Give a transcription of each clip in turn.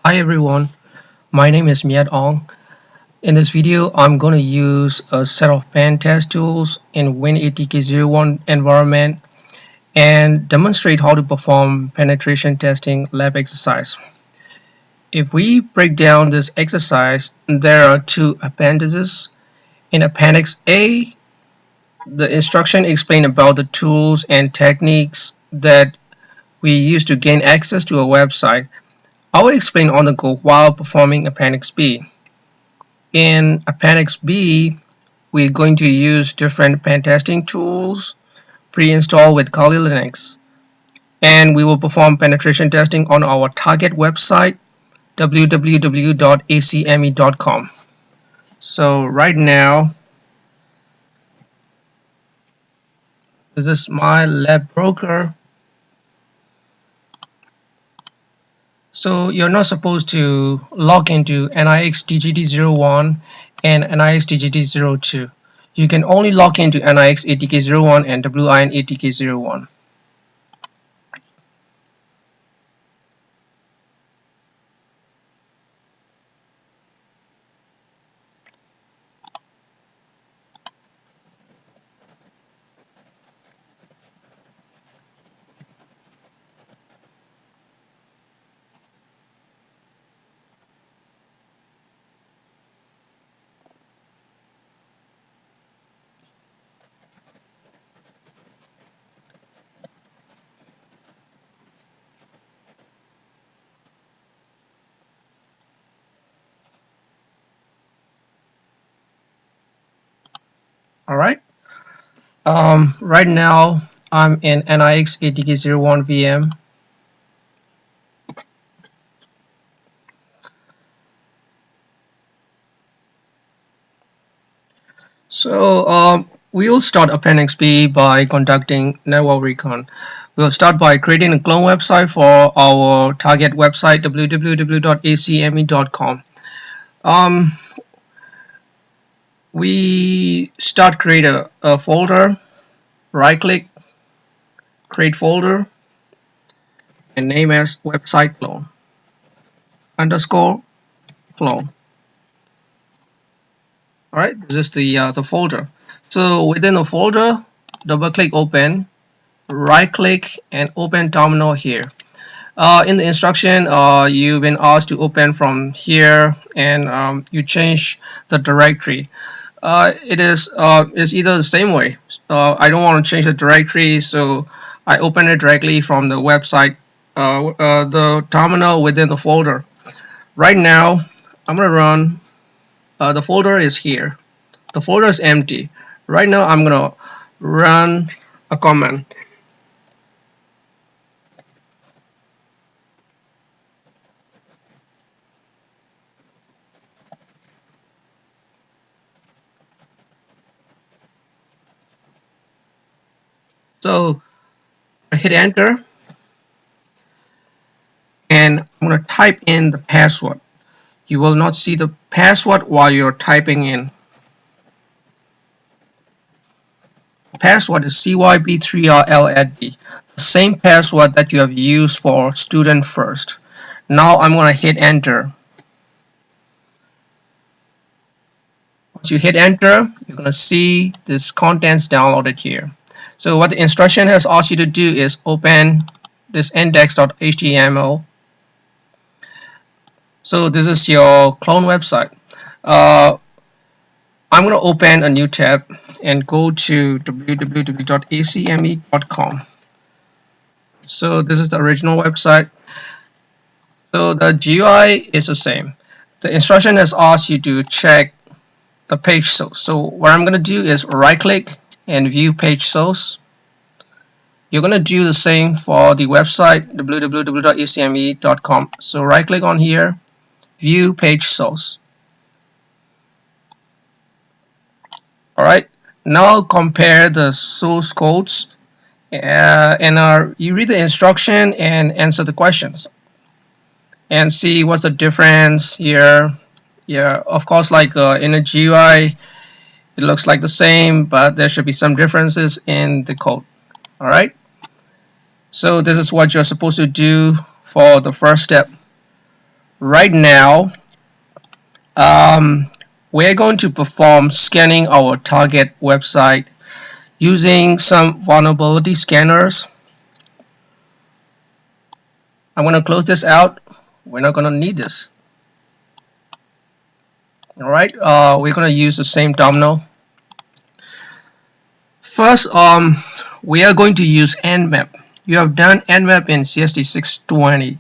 Hi everyone, my name is Miet Ong. In this video, I'm going to use a set of pen test tools in Win80K01 environment and demonstrate how to perform penetration testing lab exercise. If we break down this exercise, there are two appendices. In Appendix A, the instruction explain about the tools and techniques that we use to gain access to a website. I will explain on the go while performing Appendix B. In Appendix B, we're going to use different pen testing tools pre-installed with Kali Linux, and we will perform penetration testing on our target website www.acme.com. So right now, this is my lab broker. So you're not supposed to log into NIX DGT01 and NIX DGT02. You can only log into NIX ATK01 and WIN ATK01. Alright. Right now I'm in NIX ATK01 VM. So we will start Appendix B by conducting network recon. We'll start by creating a clone website for our target website www.acme.com. We create a folder, right click, create folder, and name as website clone _ clone. Alright, this is the folder. So within the folder, double click open, right click and open terminal here. In the instruction, you've been asked to open from here, and you change the directory. It is either the same way. I don't want to change the directory, so I open it directly from the website, the terminal within the folder. Right now, I'm gonna run. The folder is here. The folder is empty. Right now, I'm gonna run a command. So I hit enter, and I'm going to type in the password. You will not see the password while you're typing in. The password is CYB3RLAD, the same password that you have used for student first. Now I'm going to hit enter. Once you hit enter, you're going to see this contents downloaded here. So what the instruction has asked you to do is open this index.html. So this is your clone website. I'm going to open a new tab and go to www.acme.com. So this is the original website. So the GUI is the same. The instruction has asked you to check the page source. So what I'm going to do is right click and view page source. You're going to do the same for the website www.acme.com. So right click on here, view page source. Alright, now compare the source codes and you read the instruction and answer the questions and see what's the difference here. Yeah, of course, like in a GUI, it looks like the same, but there should be some differences in the code. Alright, so this is what you're supposed to do for the first step. Right now, um, we're going to perform scanning our target website using some vulnerability scanners. I'm going to close this out. We're not going to need this. All right, we're going to use the same terminal. First, we are going to use nmap. You have done nmap in CST 620.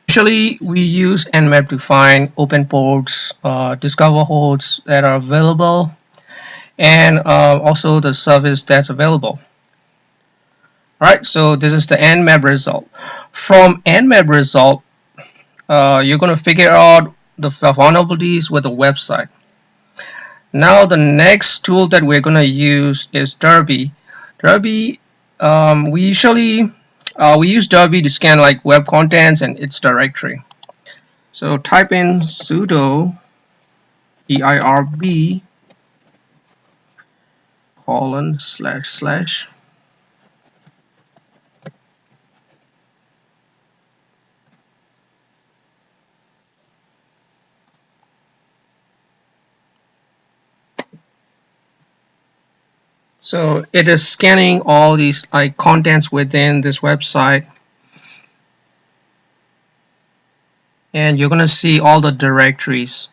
Usually, we use nmap to find open ports, discover hosts that are available, and also the service that's available. Alright, so this is the nmap result. From nmap result, you're going to figure out the vulnerabilities with the website. Now the next tool that we're going to use is Derby. Derby, we use Derby to scan like web contents and its directory. So type in sudo dirb :/ So it is scanning all these like contents within this website, and you're gonna see all the directories.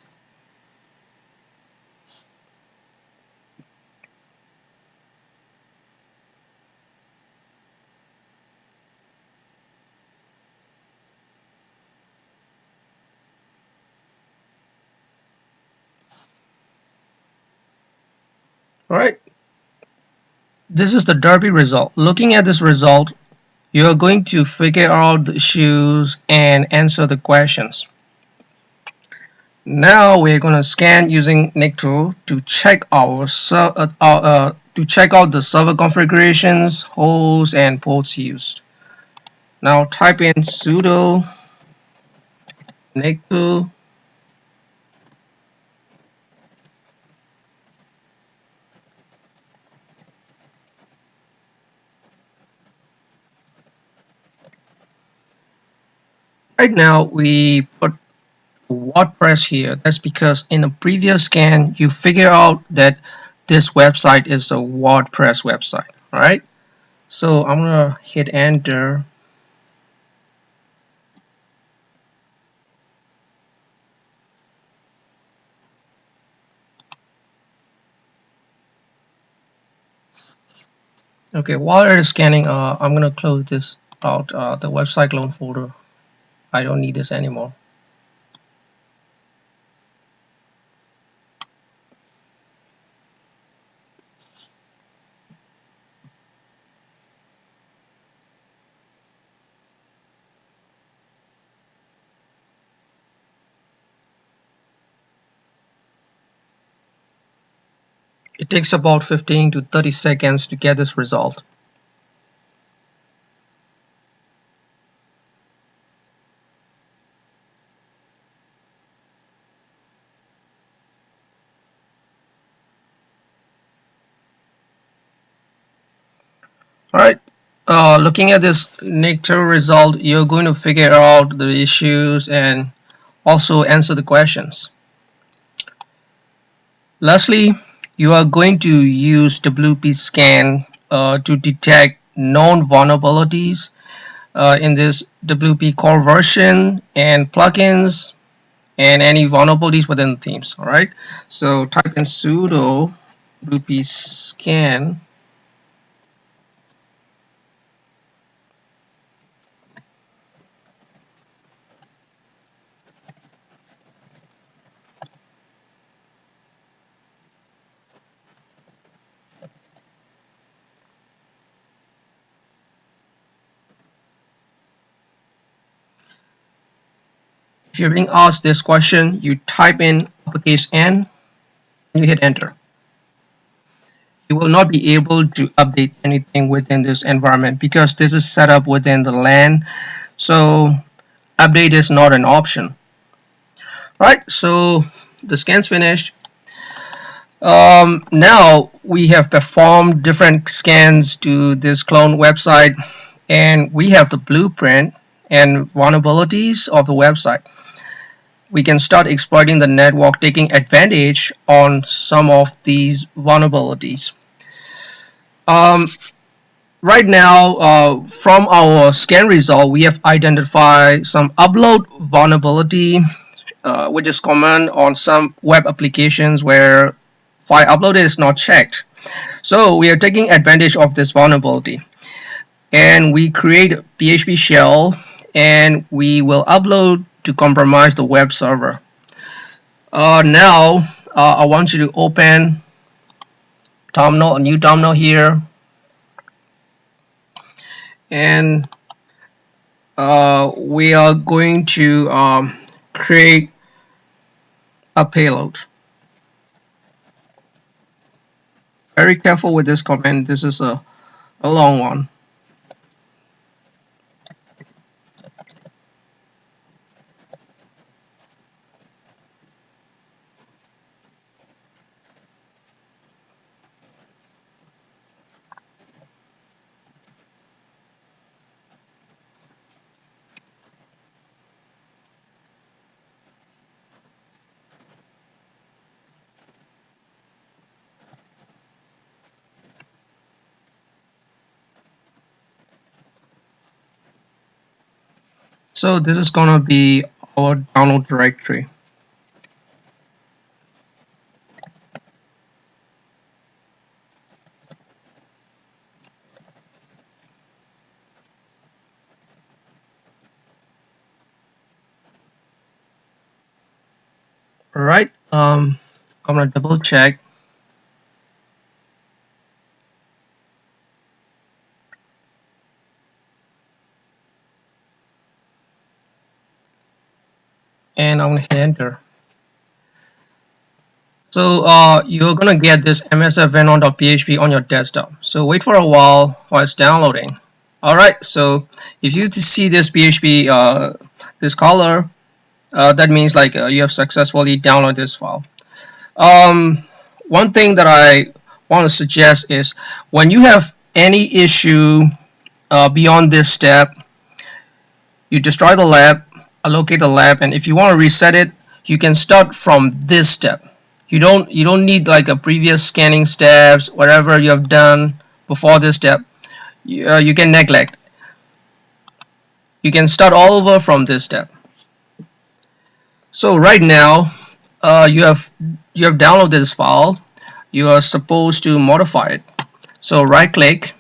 All right, this is the Derby result. Looking at this result, you're going to figure out the issues and answer the questions. Now we're going to scan using Nicto to check to check out the server configurations, hosts, and ports used. Now type in sudo Nicto Right now we put WordPress here. That's because in a previous scan you figure out that this website is a WordPress website. Alright, so I'm gonna hit enter. Okay, while it is scanning, I'm gonna close this out, the website clone folder. I don't need this anymore. It takes about 15 to 30 seconds to get this result. Alright, looking at this Nicto result, you're going to figure out the issues and also answer the questions. Lastly, you are going to use WP scan to detect known vulnerabilities in this WP core version and plugins and any vulnerabilities within the themes. Alright, so type in sudo WP scan . If you're being asked this question, you type in uppercase N and you hit enter. you will not be able to update anything within this environment because this is set up within the LAN. So update is not an option. Right, so the scan's finished. Now we have performed different scans to this clone website, and we have the blueprint and vulnerabilities of the website. We can start exploiting the network, taking advantage on some of these vulnerabilities. Um, right now, from our scan result, we have identified some upload vulnerability, which is common on some web applications where file uploaded is not checked. So we are taking advantage of this vulnerability, and we create a PHP shell, and we will upload to compromise the web server. Now I want you to open terminal, a new terminal here, and we are going to create a payload. Very careful with this command. This is a long one. So this is gonna be our download directory. All right. I'm gonna double check. And I'm gonna hit enter. So you're gonna get this msfvenon.php on your desktop. So wait for a while it's downloading. All right. So if you see this PHP, this color, that means like you have successfully downloaded this file. One thing that I want to suggest is when you have any issue beyond this step, you destroy the lab, allocate the lab, and if you want to reset it, you can start from this step. You don't need like a previous scanning steps, whatever you have done before this step. You can neglect. You can start all over from this step. So right now, you have downloaded this file. You are supposed to modify it. So right click,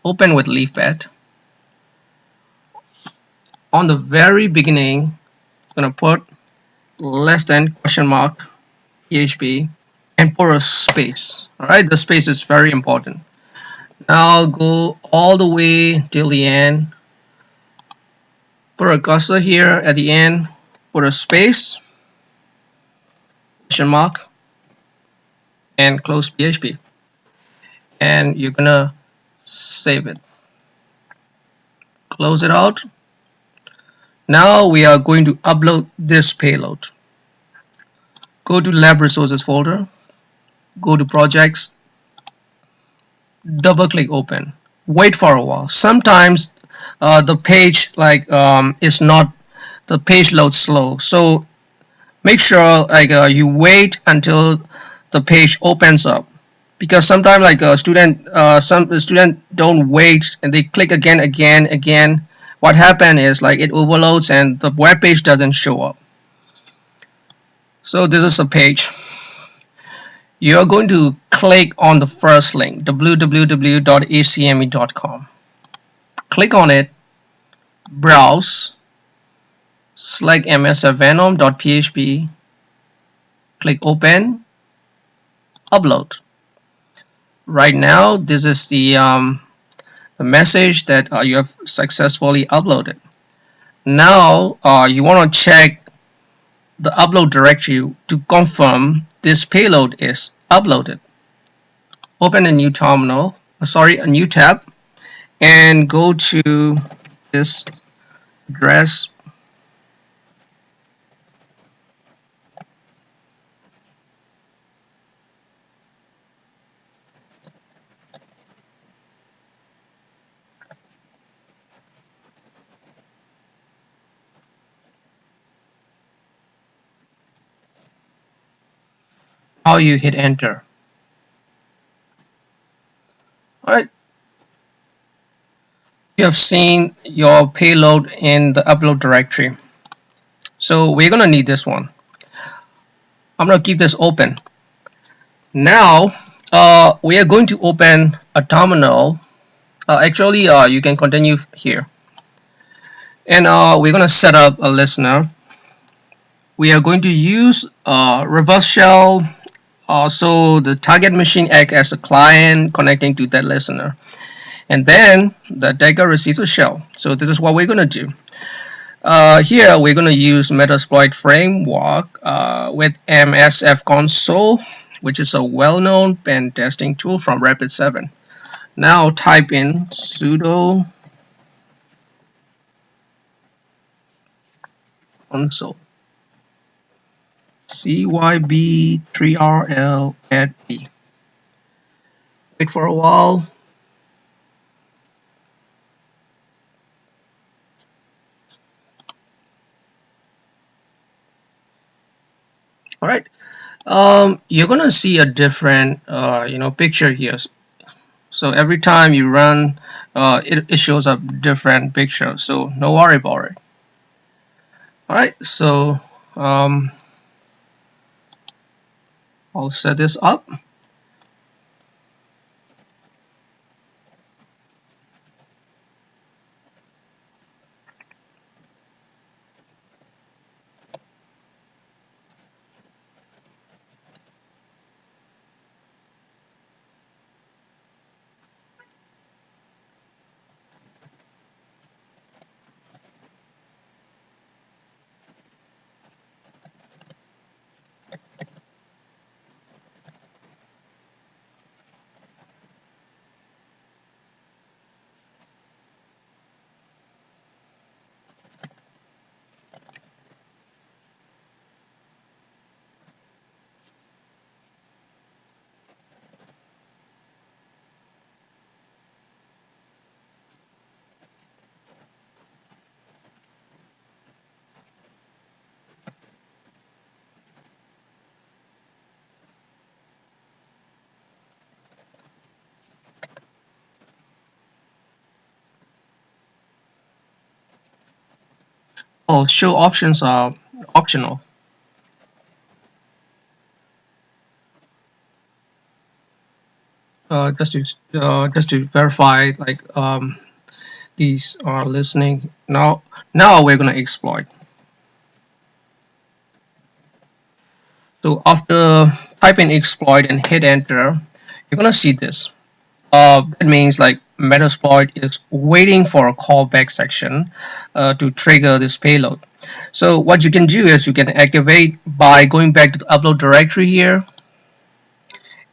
open with leafpad. On the very beginning, I'm gonna put less than question mark PHP and put a space. Alright, the space is very important. Now go all the way till the end. Put a cursor here at the end, put a space, question mark, and close PHP. And you're gonna save it. Close it out. Now we are going to upload this payload. Go to lab resources folder, go to projects, double click open. Wait for a while. Sometimes the page is not, the page loads slow. So make sure you wait until the page opens up, because sometimes some student don't wait and they click again. What happens is it overloads and the web page doesn't show up. So this is a page. You're going to click on the first link, www.acme.com. Click on it, browse, select msfvenom.php, click open, upload. Right now, this is the message that you have successfully uploaded. Now you want to check the upload directory to confirm this payload is uploaded. open a new terminal, a new tab, and go to this address. How you hit enter. All right, you have seen your payload in the upload directory. So we're gonna need this one. I'm gonna keep this open. Now we are going to open a terminal. Actually, you can continue here. And we're gonna set up a listener. We are going to use reverse shell. So the target machine acts as a client connecting to that listener. And then the attacker receives a shell. So this is what we're gonna do. Here we're going to use Metasploit framework with MSF console, which is a well-known pen testing tool from Rapid7. Now type in sudo console cyb3rl at b. Wait for a while. All right. You're gonna see a different picture here. So every time you run, it shows up different picture. So no worry about it. All right. So I'll set this up. Oh, show options are optional. Just to verify, like these are listening. Now we're gonna exploit. So after typing exploit and hit enter, you're gonna see this. That means like Metasploit is waiting for a callback section to trigger this payload. So what you can do is you can activate by going back to the upload directory here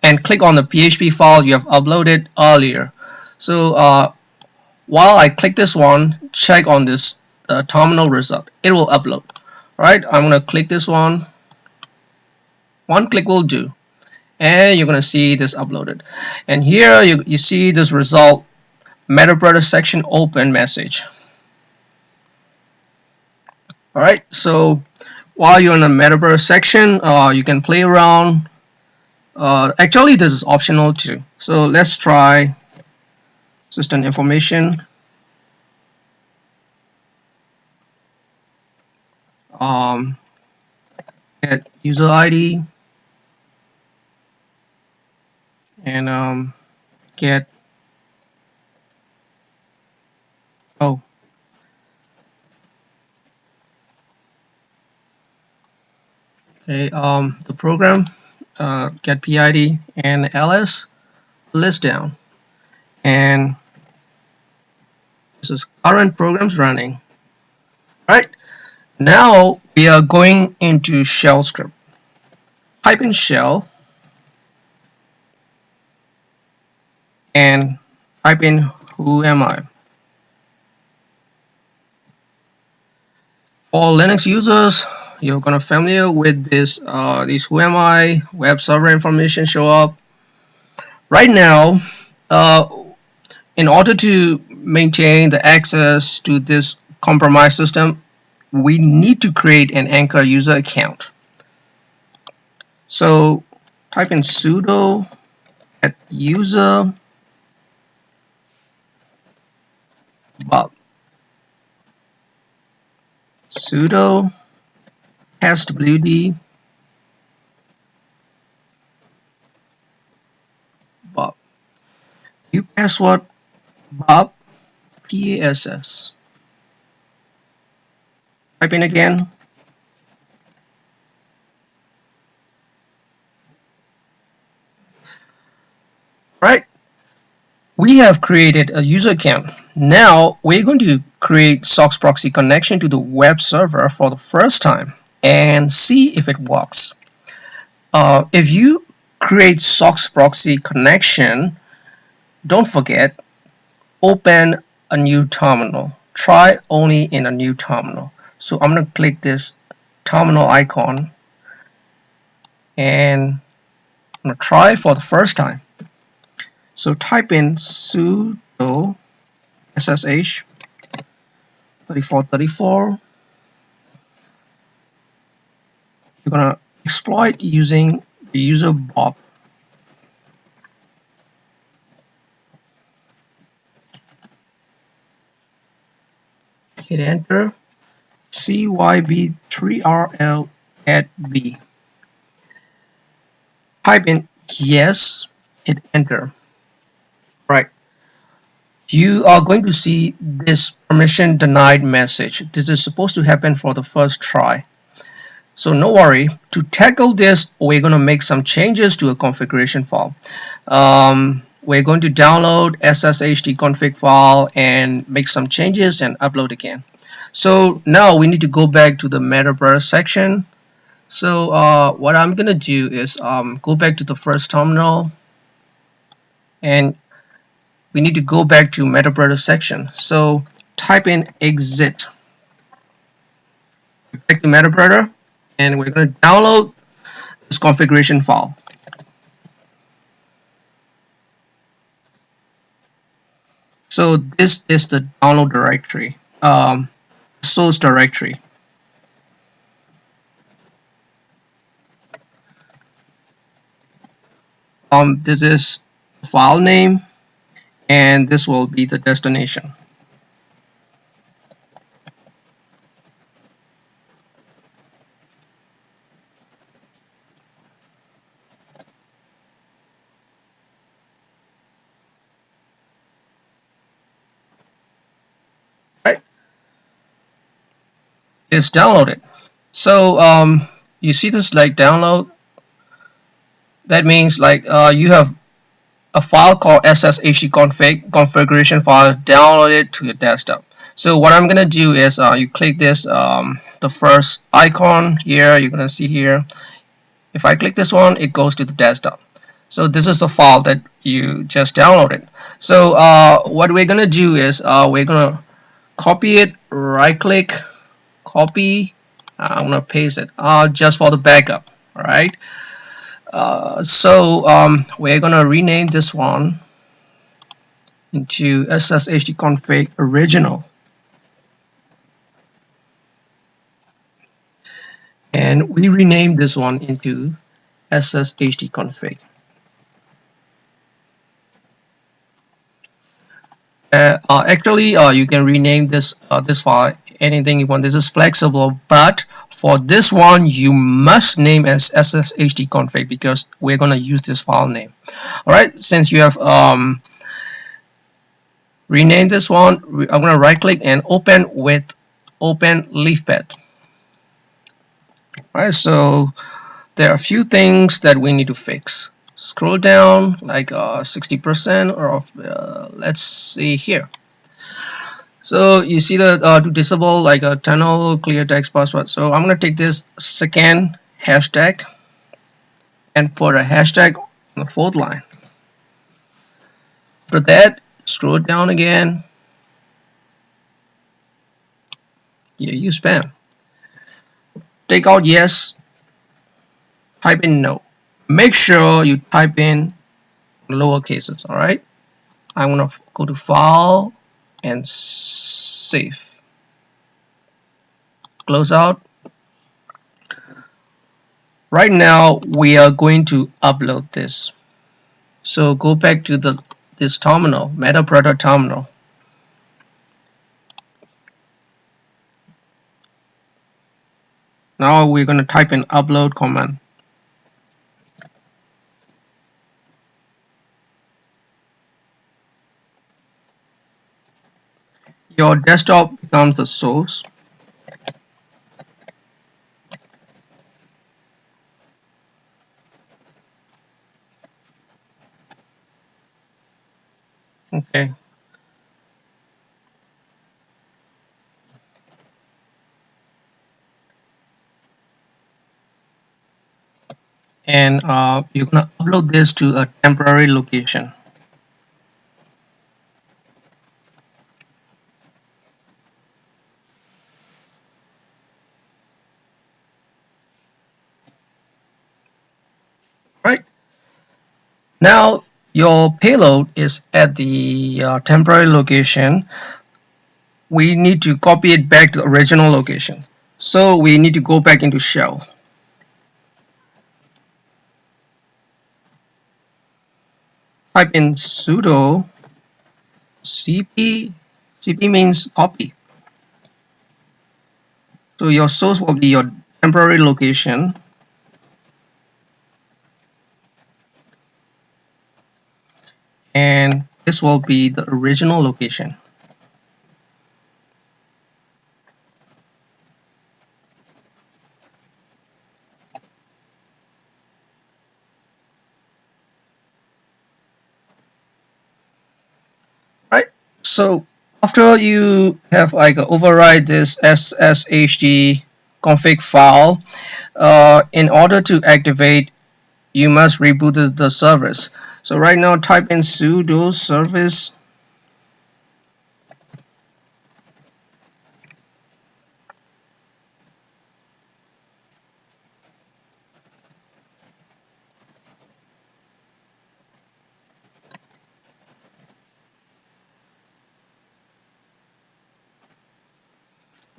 and click on the PHP file you have uploaded earlier. So while I click this one, check on this terminal result. It will upload. Right? I'm gonna click this one. One click will do, and you're gonna see this uploaded. And here you see this result metadata section open message. All right. So while you're in the metadata section, you can play around. Actually, this is optional too. So let's try system information. Get user ID and get oh okay the program get PID and ls list down, and this is current programs running. Right, now we are going into shell script. Type in shell and type in who am I. For Linux users, you're gonna familiar with this these who am I web server information show up. Right now, uh, in order to maintain the access to this compromised system, we need to create an Anchor user account. So type in sudo user bob sudo passwd bob new password bob pass. Type in again. Right, we have created a user account. Now we're going to create SOX proxy connection to the web server for the first time and see if it works. If you create SOX proxy connection, don't forget, open a new terminal. Try only in a new terminal. So I'm going to click this terminal icon and I'm going to try for the first time. So type in sudo ssh 3434. You're going to exploit using the user bob. Hit enter. CYB3RL add B. Type in yes, hit enter. Right. You are going to see this permission denied message. This is supposed to happen for the first try. So no worry, to tackle this, we're going to make some changes to a configuration file. We're going to download sshd-config file and make some changes and upload again. So now we need to go back to the metaverse section. So what I'm going to do is go back to the first terminal and we need to go back to metaverse section. So type in exit. Back to metaverse. And we're going to download this configuration file. So this is the download directory, source directory. This is the file name, and this will be the destination. Right? It's downloaded. So you see this like download. That means like you have a file called sshd-config configuration file downloaded to your desktop. So what I'm gonna do is you click this the first icon here. You're gonna see here. If I click this one, it goes to the desktop. So this is the file that you just downloaded. So what we're gonna do is we're gonna copy it, right click, copy. I'm gonna paste it just for the backup. All right. We're gonna rename this one into sshd-config original, and we rename this one into sshd-config. Actually, you can rename this file anything you want. This is flexible, but for this one, you must name as sshd-config because we're gonna use this file name. All right, since you have renamed this one, I'm gonna right-click and open with open leafpad. All right, so there are a few things that we need to fix. Scroll down like 60% or let's see here. So you see the to disable like a tunnel clear text password. So I'm gonna take this second hashtag and put a hashtag on the fourth line. After that, scroll down again. Yeah, use spam. Take out yes, type in no. Make sure you type in lower cases, alright? I'm gonna go to file and save. Close out. Right now we are going to upload this. So go back to this terminal, MetaProtect terminal. Now we're going to type in upload command. Your desktop becomes the source. Okay. And you're going to upload this to a temporary location. Right. Now your payload is at the temporary location. We need to copy it back to the original location. So we need to go back into shell. Type in sudo cp. Cp means copy. So your source will be your temporary location. And this will be the original location. Right. So after you have like override this sshd config file, in order to activate, you must reboot the service. So right now type in sudo service.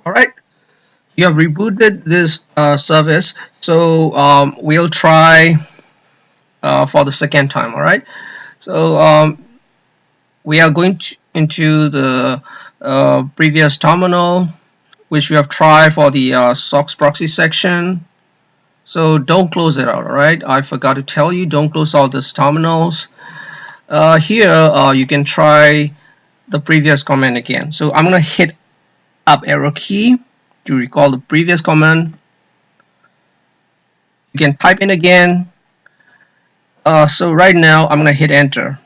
All right. You have rebooted this service, so we'll try for the second time. All right, so we are going into the previous terminal, which we have tried for the SOX proxy section. So don't close it out. All right, I forgot to tell you, don't close all these terminals. Here you can try the previous command again. So I'm gonna hit up arrow key to recall the previous command. You can type in again. So right now I'm gonna hit enter.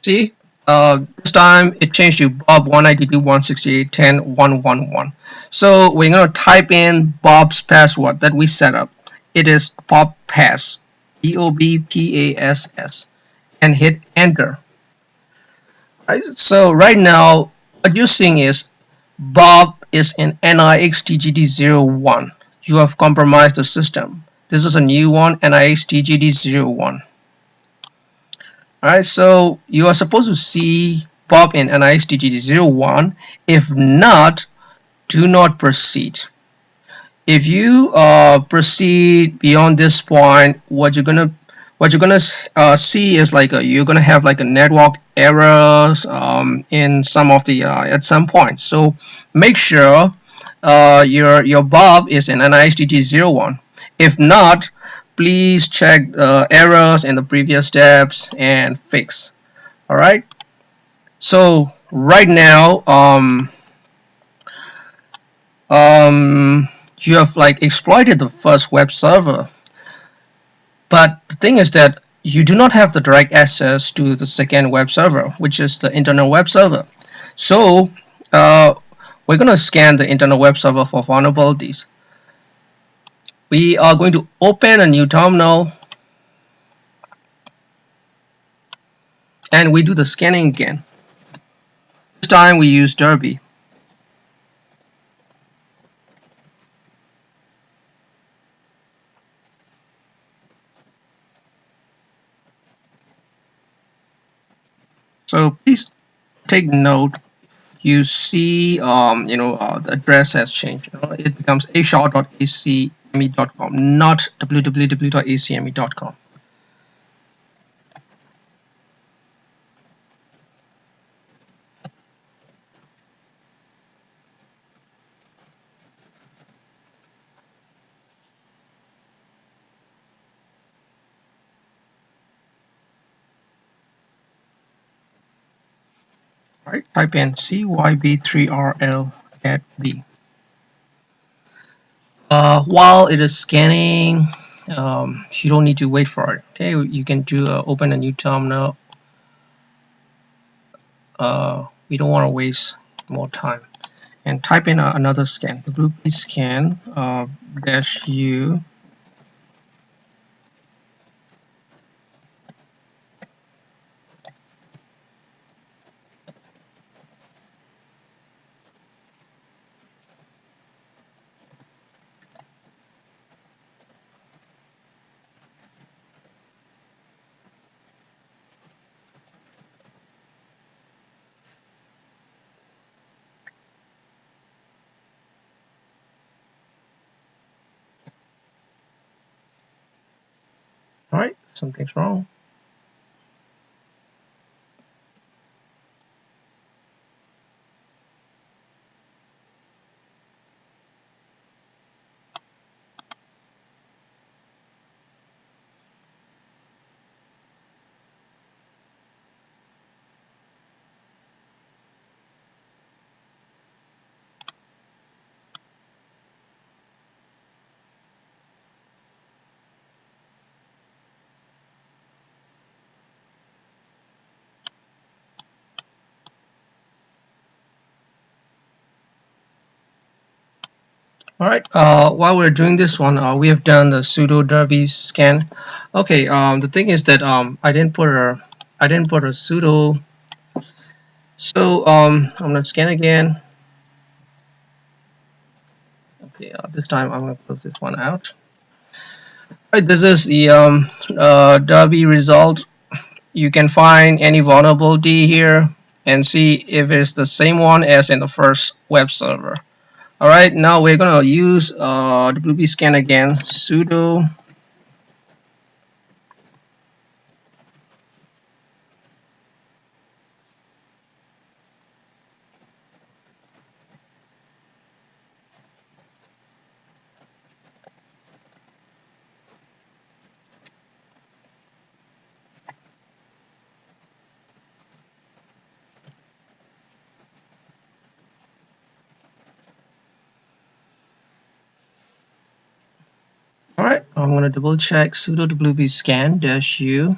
See, this time it changed to Bob 192.168.10.111. So we're gonna type in Bob's password that we set up. It is BobPass, BOBPASS, and hit enter. Right, so right now what you're seeing is Bob is in NIX-TGD01. You have compromised the system. This is a new one, NIX-TGD01. Alright, so you are supposed to see Bob in NIX-TGD01. If not, do not proceed. If you proceed beyond this point, what you're gonna see is like you're gonna have like a network errors in some of the at some point. So make sure your Bob is in NIX-TGD01. If not, please check errors in the previous steps and fix. All right. So right now, you have like exploited the first web server, but the thing is that you do not have the direct access to the second web server, which is the internal web server. So we're going to scan the internal web server for vulnerabilities. We are going to open a new terminal and we do the scanning again. This time we use Derby. So please take note. You see, the address has changed. It becomes ashot.acme.com, not www.acme.com. All right, type in cyb3rl at b. While it is scanning, you don't need to wait for it. Okay, you can do open a new terminal. We don't want to waste more time, and type in another scan, the WP scan -u. All right, something's wrong. All right. While we're doing this one, we have done the sudo derby scan. Okay. The thing is that I didn't put a sudo. So I'm gonna scan again. Okay. This time I'm gonna close this one out. All right. This is the derby result. You can find any vulnerability here and see if it's the same one as in the first web server. All right. Now we're gonna use WP scan again. Sudo All right, I'm going to double check sudo wp scan -u.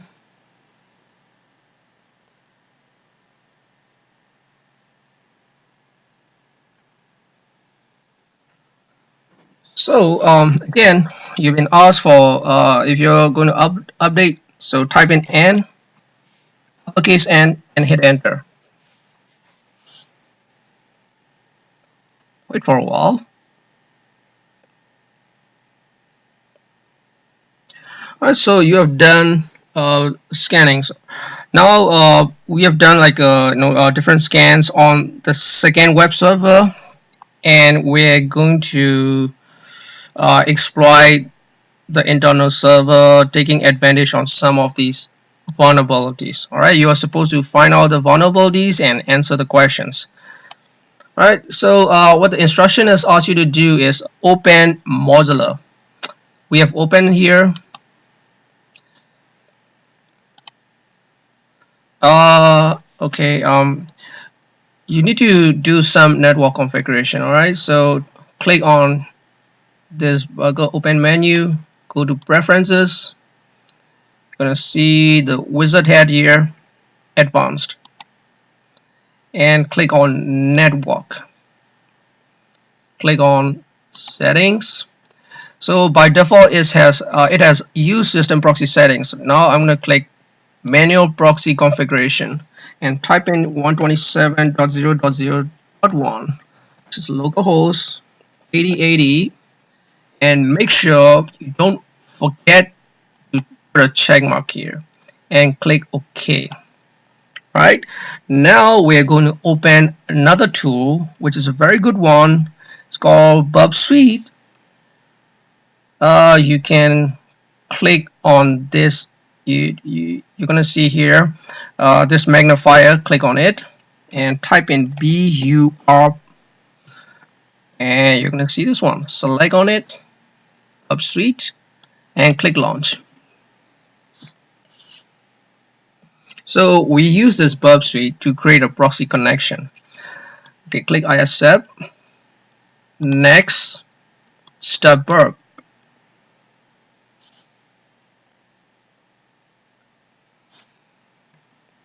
So again, you've been asked for if you're going to update. So type in n, uppercase n, and hit enter. Wait for a while. All right, so you have done scannings. Now we have done like different scans on the second web server, and we're going to exploit the internal server, taking advantage on some of these vulnerabilities. All right, you are supposed to find out the vulnerabilities and answer the questions. All right, so what the instruction has asked you to do is open Mozilla. We have opened here. Okay, you need to do some network configuration. All right, so click on this go open menu, go to preferences. You're gonna see the wizard head here, advanced, and click on network. Click on settings. So by default, it has use system proxy settings. Now I'm going to click manual proxy configuration and type in 127.0.0.1, which is localhost 8080, and make sure you don't forget to put a check mark here and click OK. Right now we are going to open another tool, which is a very good one. It's called Bub Suite. You can click on this. You're gonna see here this magnifier. Click on it and type in BUR, and you're gonna see this one. Select on it, Bub Suite, and click launch. So we use this Bub Suite to create a proxy connection. Okay, click I accept. Next, start Burp.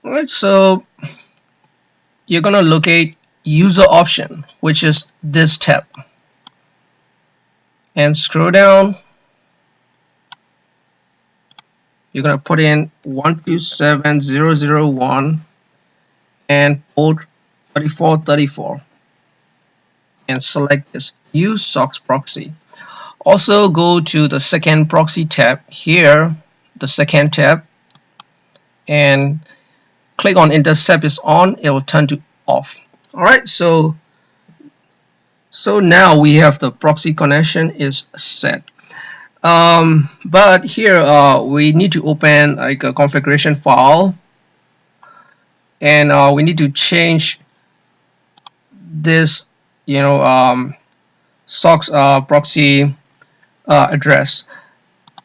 Alright, so you're gonna locate user option, which is this tab, and scroll down. You're gonna put in 127.0.0.1 and port 3434 and select this use SOCKS proxy. Also go to the second proxy tab here, the second tab, and click on intercept is on. It will turn to off. Alright, so now we have the proxy connection is set. But here we need to open like a configuration file, and we need to change this SOCKS proxy address.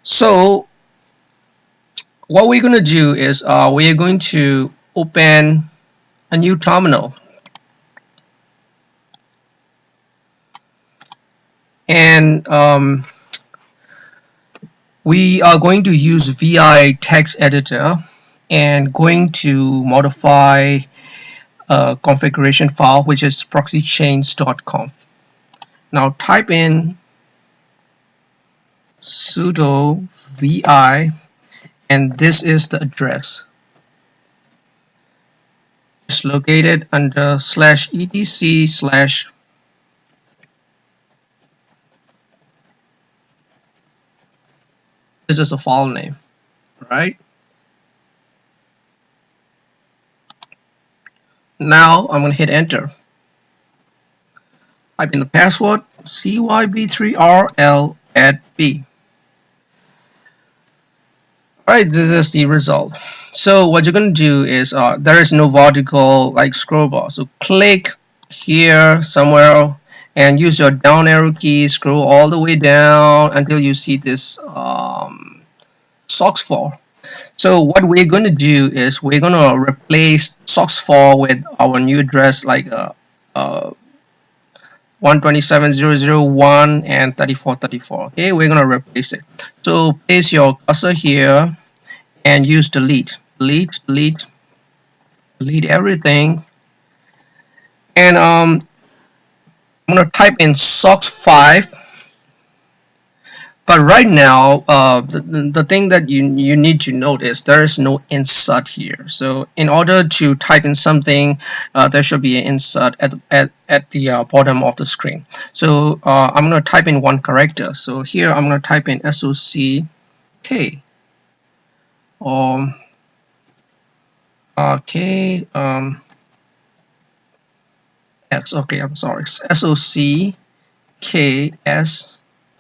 So what we're going to do is we are going to open a new terminal, and we are going to use VI text editor and going to modify a configuration file, which is proxychains.conf. Now type in sudo vi, and this is the address. It's located under /etc/ this is a file name, right? Now I'm going to hit enter. Type in the password CYB3RL@B. Alright, this is the result. So what you're going to do is there is no vertical like scroll bar, so click here somewhere and use your down arrow key, scroll all the way down until you see this SOCKS4. So what we're going to do is we're going to replace SOCKS4 with our new address, like 127.0.0.1 and 3434. Okay, we're going to replace it. So place your cursor here and use delete everything, and I'm going to type in SOCKS5. But right now, the thing that you need to note is there is no insert here. So in order to type in something, there should be an insert at the bottom of the screen. So I'm going to type in one character. So here I'm going to type in SOCK. Okay, I'm sorry. SOCKS.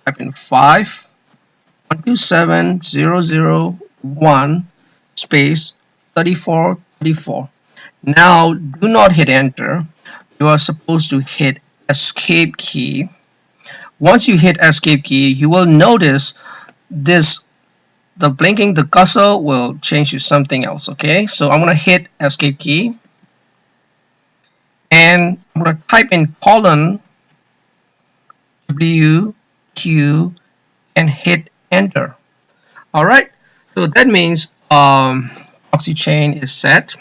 Type in 5 127.0.0.1 space 3434. Now do not hit enter. You are supposed to hit escape key. Once you hit escape key, you will notice the blinking, the cursor will change to something else. Okay, so I'm going to hit escape key, and I'm going to type in colon WQ and hit enter. Alright, so that means proxy chain is set.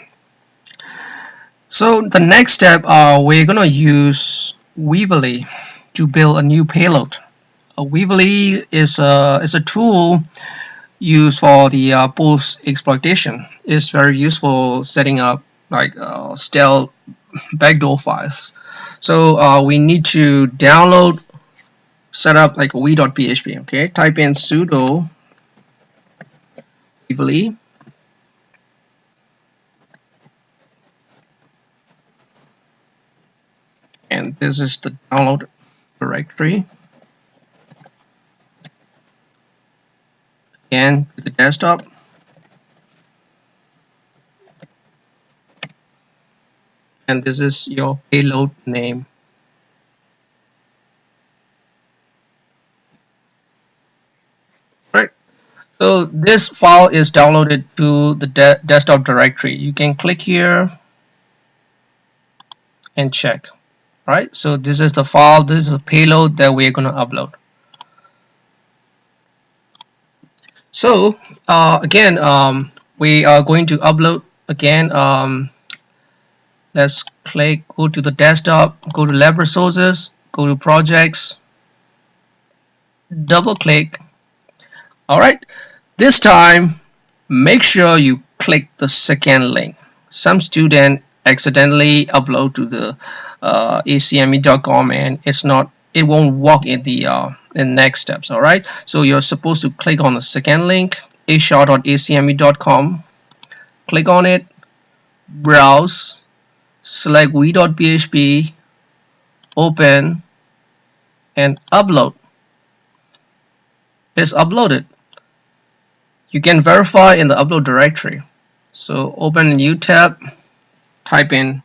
So the next step, we're going to use Weaverly to build a new payload. Weebly is a tool used for the post exploitation. It's very useful setting up like stealth backdoor files. So we need to download, set up like a we.php. Okay, type in sudo weebly, and this is the download directory. And to the desktop, and this is your payload name. Right. So this file is downloaded to the desktop directory. You can click here and check. Right. So this is the file. This is the payload that we're going to upload. So again, we are going to upload again. Let's go to the desktop, go to lab resources, go to projects, double click. All right, this time make sure you click the second link. Some student accidentally upload to the acme.com and it won't work in the next steps. All right, so you're supposed to click on the second link, hr.acme.com, click on it, browse, select we.php, open, and upload. It's uploaded. You can verify in the upload directory. So open a new tab, type in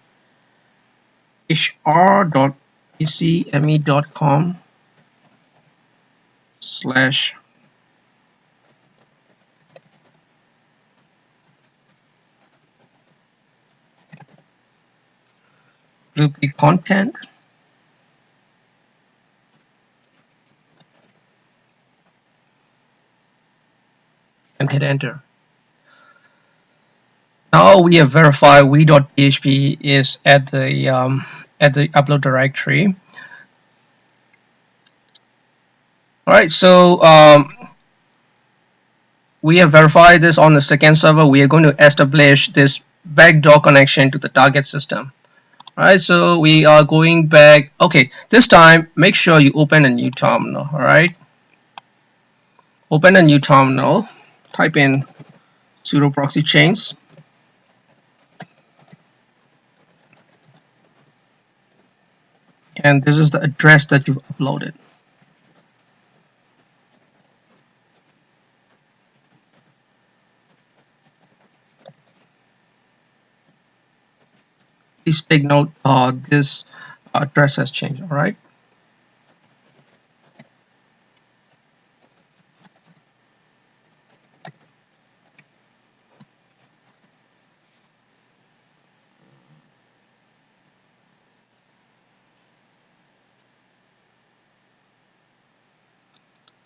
hr.acme.com / Ruby content and hit enter. Now we have verified we.php is at the upload directory. All right, so we have verified this on the second server. We are going to establish this backdoor connection to the target system. All right, so we are going back. Okay, this time make sure you open a new terminal. All right, open a new terminal, type in sudo proxy chains, and this is the address that you've uploaded. Please take note this address has changed. All right.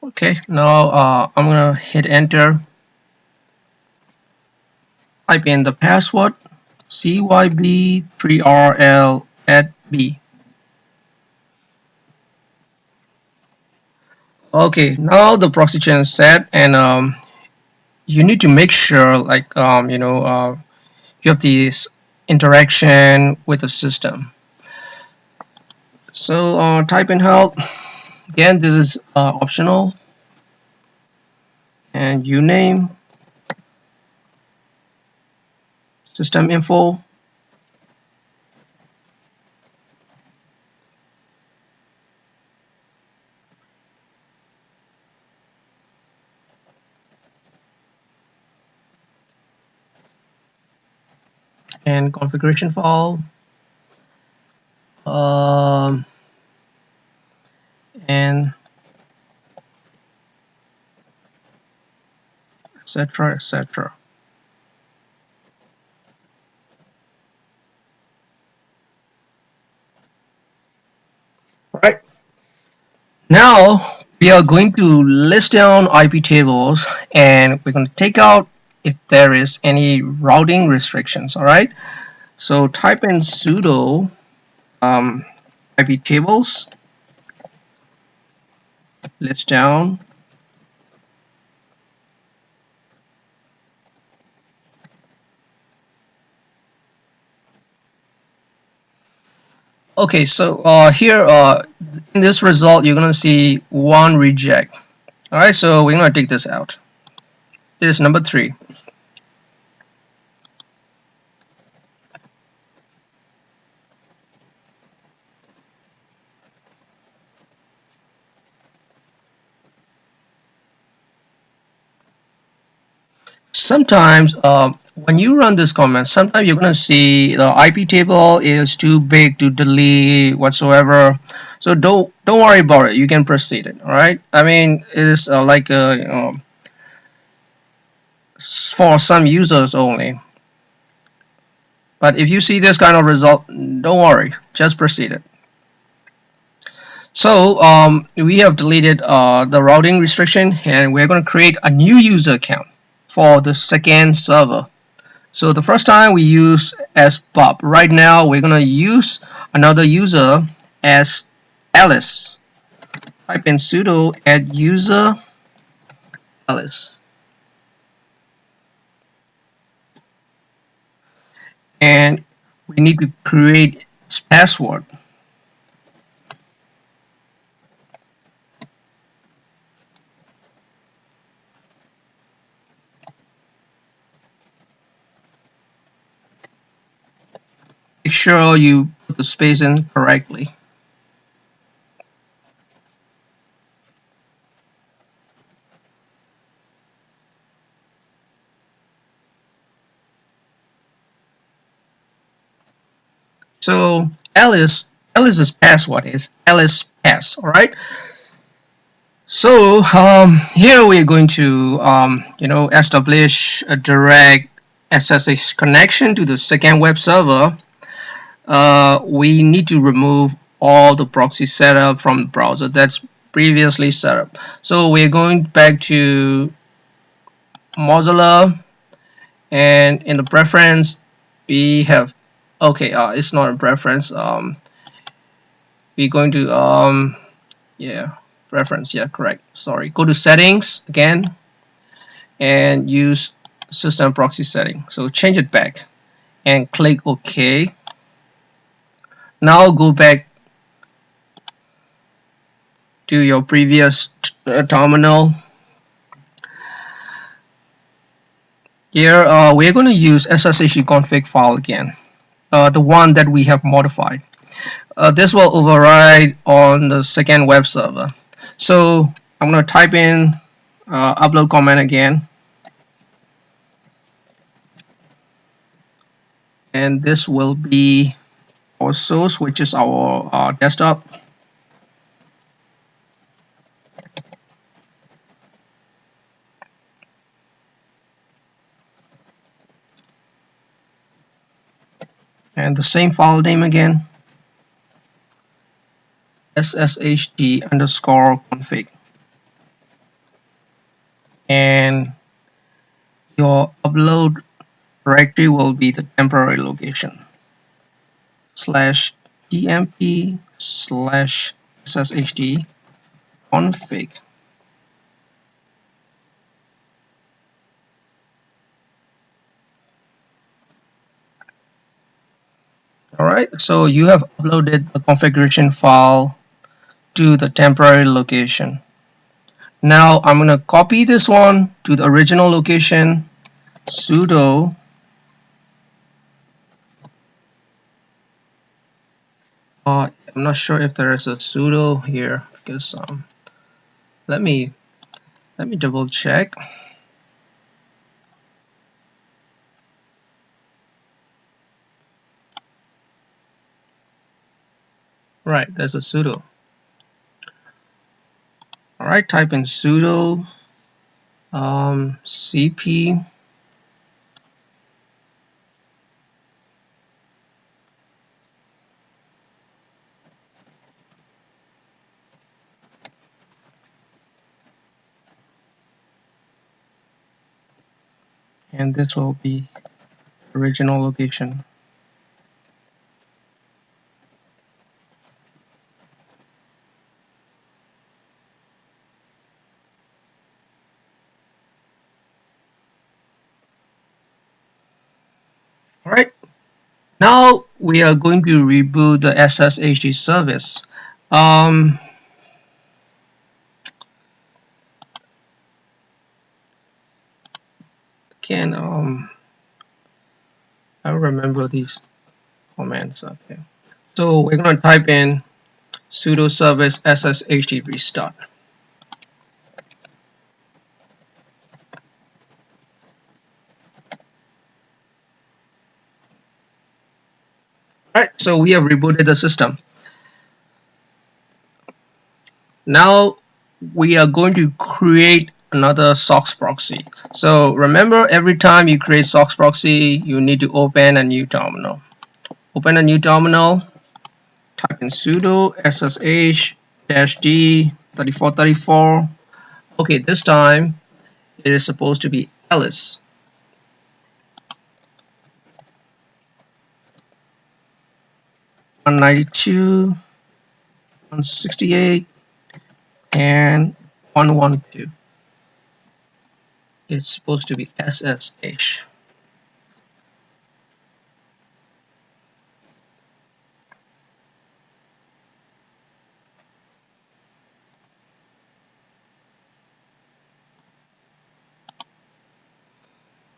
Okay, now I'm gonna hit enter. Type in the password CYB3RL@B. Okay, now the proxy chain is set, and you need to make sure, like you have this interaction with the system. So type in help. Again, this is optional, and uname, system info, and configuration file, and etc. etc. Right. Now we are going to list down IP tables, and we're going to take out if there is any routing restrictions. All right. So type in sudo IP tables, list down. Okay, so here in this result, you're gonna see one reject. All right, so we're gonna take this out. It is number 3. Sometimes when you run this command, sometimes you're gonna see the IP table is too big to delete whatsoever. So don't worry about it. You can proceed it. All right. I mean, it is like for some users only. But if you see this kind of result, don't worry. Just proceed it. So we have deleted the routing restriction, and we're going to create a new user account for the second server. So the first time we use as Bob. Right now we're going to use another user as Alice. Type in sudo add user Alice. And we need to create its password. Make sure you put the space in correctly. So Alice's password is Alice Pass. All right. So here we're going to establish a direct SSH connection to the second web server. We need to remove all the proxy setup from the browser that's previously set up. So we're going back to Mozilla, and in the preference we have it's not a preference. We're going to preference, correct, sorry, go to settings again and use system proxy setting. So change it back and click OK. Now go back to your previous terminal. Here we're going to use ssh config file again, the one that we have modified. This will override on the second web server. So I'm going to type in upload command again, and this will be our source, which is our desktop. And the same file name again, sshd_config, and your upload directory will be the temporary location /tmp/sshd config. Alright, so you have uploaded the configuration file to the temporary location. Now I'm going to copy this one to the original location, sudo I'm not sure if there is a sudo here, because let me double check. Right, there's a sudo. Alright, type in sudo cp and this will be original location. Now we are going to reboot the SSHD service. Um, can I remember these commands? Okay, so we're gonna type in sudo service sshd restart. Alright, so we have rebooted the system. Now we are going to create another SOX proxy. So remember, every time you create SOX proxy, you need to open a new terminal. Open a new terminal, type in sudo ssh-d 3434. Okay, this time it is supposed to be Alice. 192, 168, and 112. It's supposed to be SSH.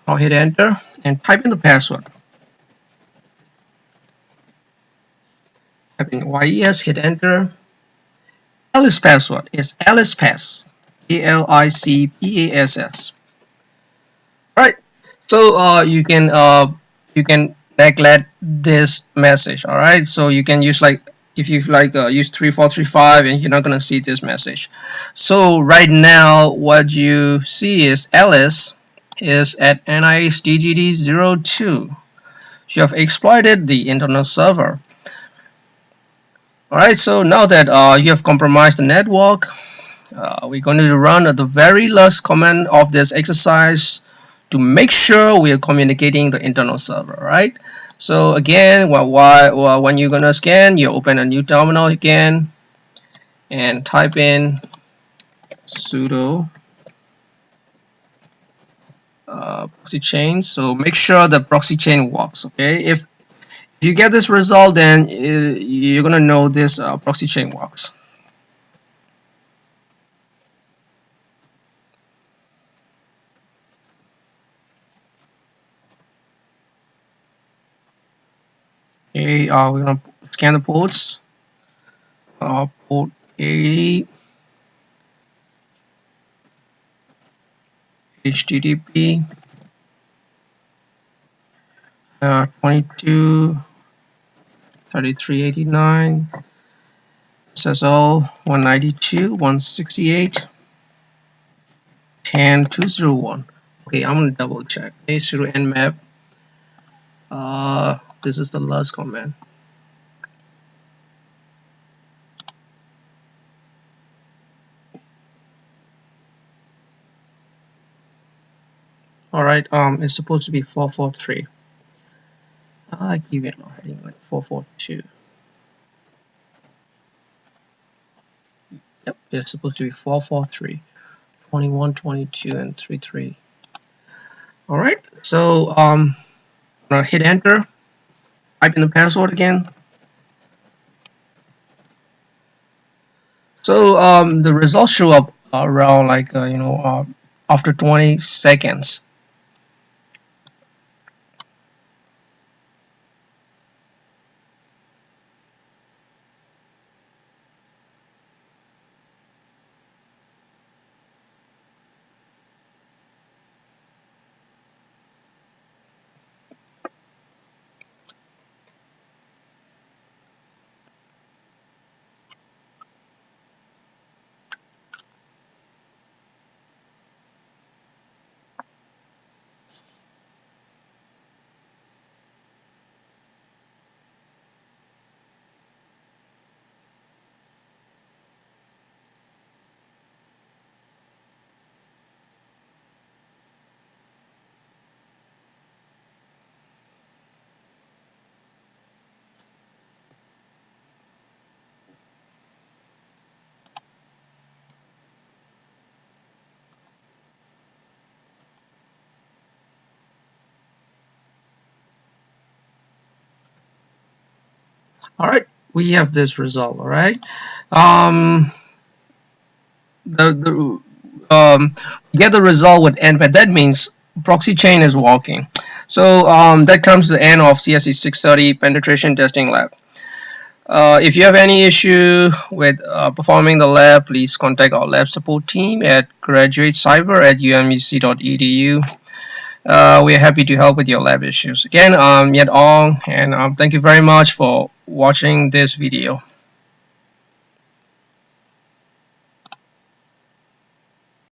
Now hit enter and type in the password. Type in YES, hit enter. Alice password is Alice Pass. ALICPASS. Right. So you can neglect this message. All right. So you can use like if you like use 3435 and you're not gonna see this message. So right now what you see is Alice is at NIH DGD02. You have exploited the internal server. Alright, so now that you have compromised the network, we're going to run the very last command of this exercise to make sure we are communicating the internal server, right? So again, when you're going to scan, you open a new terminal again and type in sudo proxy chain. So make sure the proxy chain works, okay? If you get this result, then you're going to know this proxy chain works. Okay, we're going to scan the ports. Port 80, HTTP 22 3389 SSL 192 168 10201. Okay, I'm gonna double check. Okay, sudo nmap. This is the last command. All right, it's supposed to be 443. I give it a heading like 442. Yep, it's supposed to be 443, 21, 22, and 33. All right, so I'm gonna hit enter. Type in the password again. So the results show up around like after 20 seconds. All right, we have this result. All right. Um, the get the result with npet. That means proxy chain is working. So that comes to the end of CST 630 penetration testing lab. If you have any issue with performing the lab, please contact our lab support team at graduatecyber@umuc.edu. We are happy to help with your lab issues. Again, I'm Yet Ong, and thank you very much for watching this video.